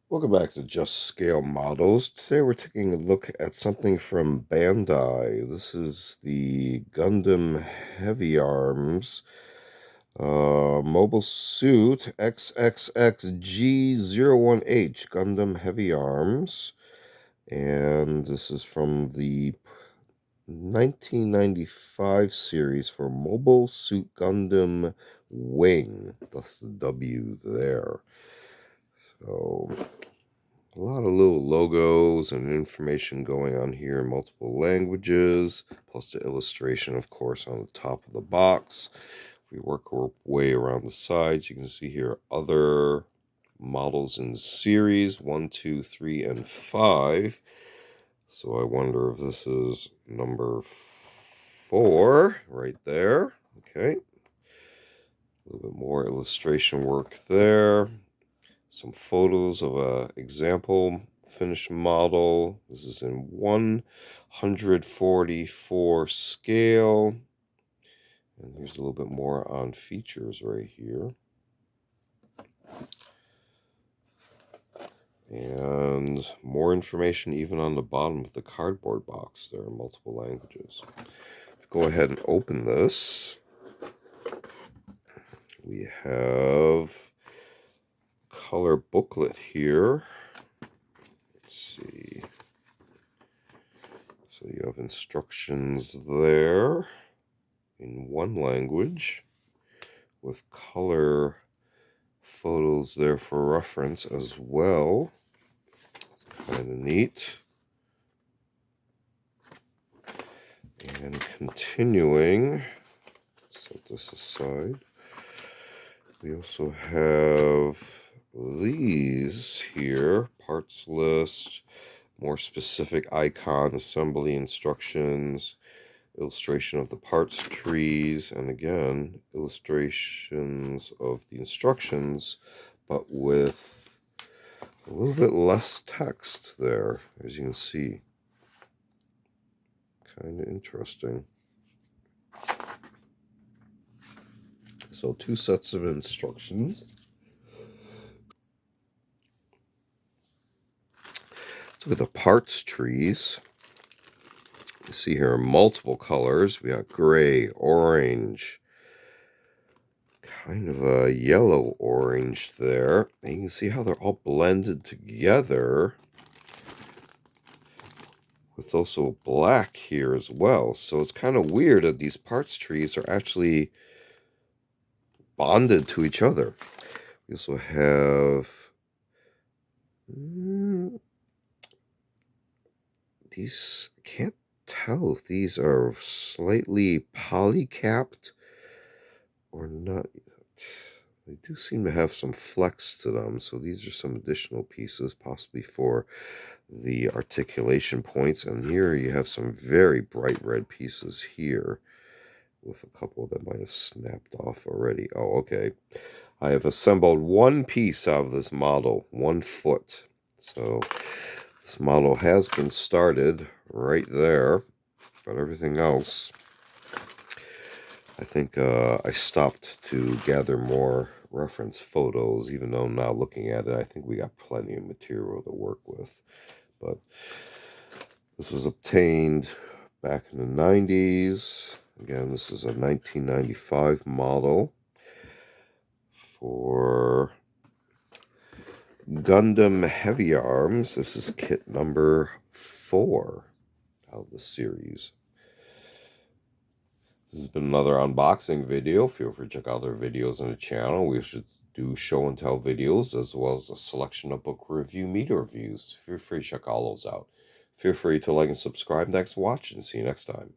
Welcome back to Just Scale Models. Today we're taking a look at something from Bandai. This is the Gundam Heavy Arms mobile suit XXXG-01H Gundam Heavy Arms. And this is from the 1995 series for Mobile Suit Gundam Wing. That's the W there. So a lot of little logos and information going on here in multiple languages, plus the illustration, of course, on the top of the box. If we work our way around the sides, you can see here other models in the series 1, 2, 3, and 5. So I wonder if this is number 4 right there. Okay. A little bit more illustration work there. Some photos of a example finished model. This is in 144 scale. And here's a little bit more on features right here. And more information even on the bottom of the cardboard box. There are multiple languages. Go ahead and open this. We have color booklet here. Let's see. So you have instructions there in one language with color photos there for reference as well. Kind of neat. And continuing, set this aside, we also have these here, parts list, more specific icon assembly instructions, illustration of the parts trees, and again, illustrations of the instructions, but with a little bit less text there, as you can see. Kind of interesting. So 2 sets of instructions. Let's look at the parts trees. You see here multiple colors. We got gray, orange, kind of a yellow orange there. And you can see how they're all blended together with also black here as well. So it's kind of weird that these parts trees are actually bonded to each other. We also have these, I can't tell if these are slightly polycapped or not. They do seem to have some flex to them, so these are some additional pieces, possibly for the articulation points. And here you have some very bright red pieces here, with a couple that might have snapped off already. Oh, okay. I have assembled one piece out of this model, 1 foot. So this model has been started right there, but everything else, I think I stopped to gather more reference photos, even though now looking at it, I think we got plenty of material to work with. But this was obtained back in the 90s. Again, this is a 1995 model for Gundam Heavy Arms. This is kit number 4 out of the series. This has been another unboxing video. Feel free to check out other videos on the channel. We should do show and tell videos, as well as a selection of book review media reviews. Feel free to check all those out. Feel free to like and subscribe. Thanks for watching. See you next time.